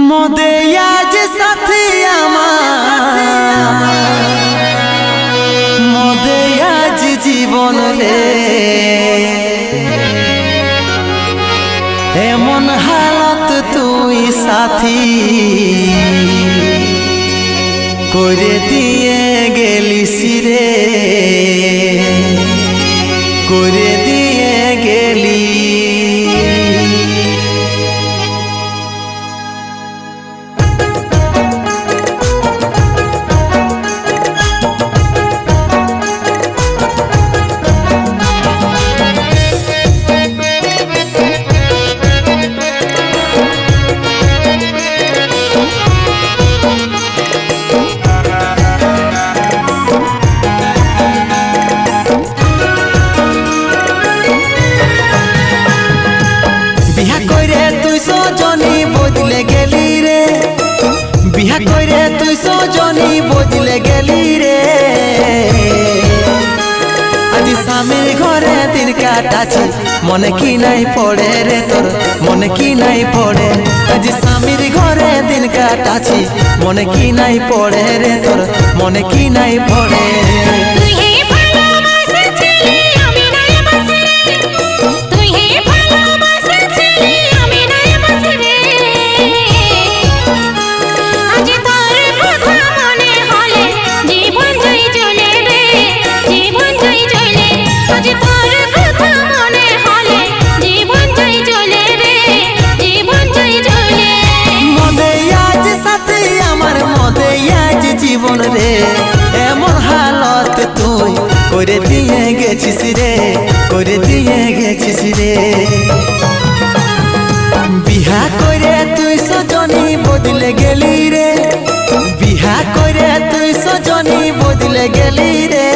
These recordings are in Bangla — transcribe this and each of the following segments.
মদে আজ সাথী আমার মদে আজ জীবন রে এমন হালত তুই সাথী করে দিয়ে গেলিস রে করে দিয়ে গেলি। বিহা কইরে তুই সজনী বদলে গেলি রে বিহা কইরে তুই সজনী বদলে গেলি রে আজি স্বামীর ঘরে দিন কাটাছি মনে কি নাই পড়ে রে তোর মনে কি নাই পড়ে আজি স্বামীর ঘরে দিন কাটাছি মনে কি নাই পড়ে রে তোর মনে কি নাই পড়ে। জীবন রে এমন হালত তুই করে দিয়ে গেছিস রে করে দিয়ে গেছিস রে বিহা করে তুই সজনী বদলে গেলি রে বিহা করে তুই সজনী বদলে গেলি রে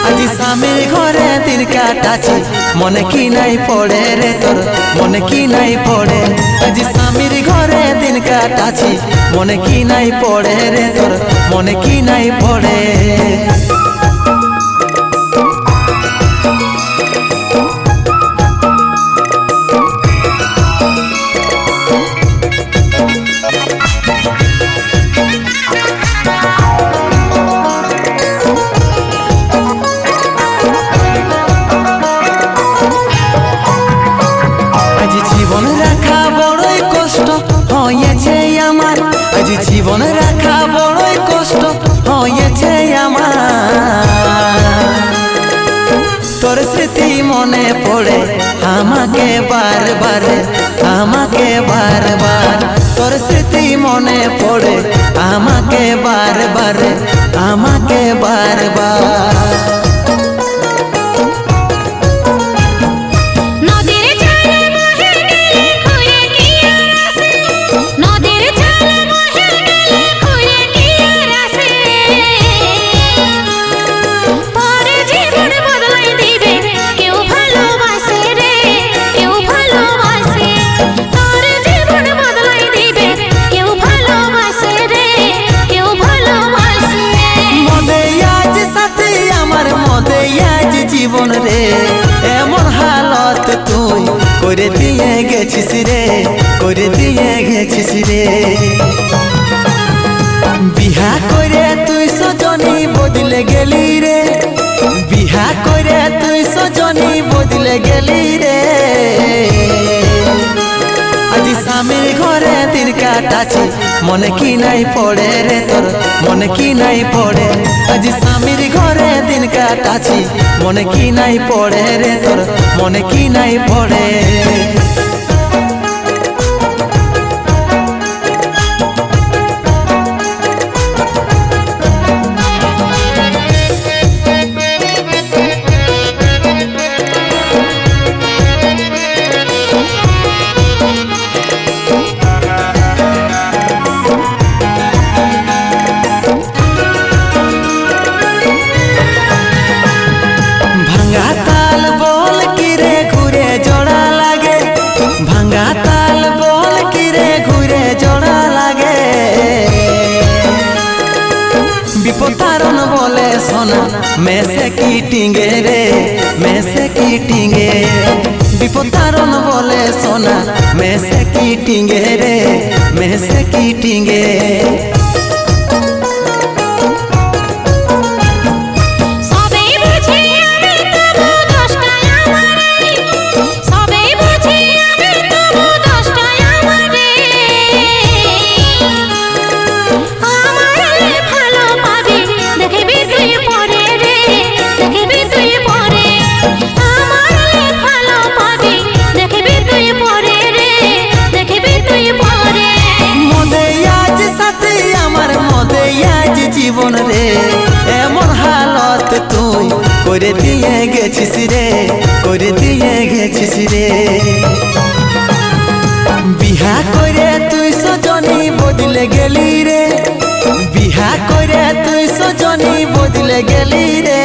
আজি স্বামীর ঘরে দিন কাটাছি মনে কি নাই পড়ে রে তোর মনে কি নাই পড়ে আজি স্বামীর ঘরে দিন কাটাছি মনে কি নাই পড়ে রে তোর মনে কি নাই পড়ে। জীবন রাখা বড়ই কষ্ট হয়েছে আমার আজি জীবন রাখা বড়ই কষ্ট হয়েছে আমার তোর স্মৃতি মনে পড়ে আমাকে বারবার আমাকে বারবার তোর স্মৃতি মনে পড়ে আমাকে বারবার আমাকে বারবার। জীবন রে এমন হালত তুই করে দিয়ে গেছিস রে করে দিয়ে গেছিস রে বিহা করে তুই সজনী বদলে গেলি রে বিহা করে তুই সজনী বদলে গেলি রে আজি স্বামীর ঘরে দিন কাটাছি মনে কি নাই পড়ে রে তোর মনে কি নাই পড়ে আজি স্বামীর ঘরে দিন কাটাছি মনে কি নাই পড়ে রে তোর মনে কি নাই পড়ে। ভাঙা তাল বল কিরে ঘুরে জোড়া লাগে ভাঙা তাল বল কিরে ঘুরে জোড়া লাগে বিপতারণ বলে সোনা মেসে কি টিঙ্গে রে মেসে কি টিঙ্গে প্রতারণ বলে সোনা মেসে কি টিঙ্গে রে মেসে কি টিঙ্গে জীবন রে এমন হালত তুই করে দিয়ে গেছিস রে করে দিয়ে গেছিস রে বিহা করে তুই সজনী বদলে গেলি রে বিহা করে তুই সজনী বদলে গেলি রে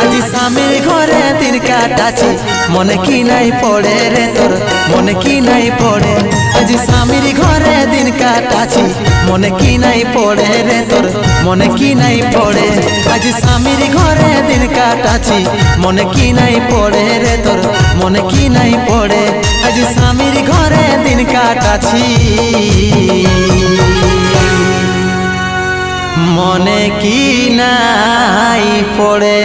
আজি স্বামীর ঘরে দিন কাটাছি মনে কি নাই পড়ে রে তোর মনে কি নাই পড়ে আজি স্বামীর ঘরে দিন কাটাছি মনে কি নাই পড়ে রে তোর মনে কি নাই পড়ে আজি স্বামীর ঘরে দিন কাটাছি মনে কি নাই পড়ে রে তোর মনে কি নাই পড়ে আজি স্বামীর ঘরে দিন কাটাছি মনে কি নাই পড়ে।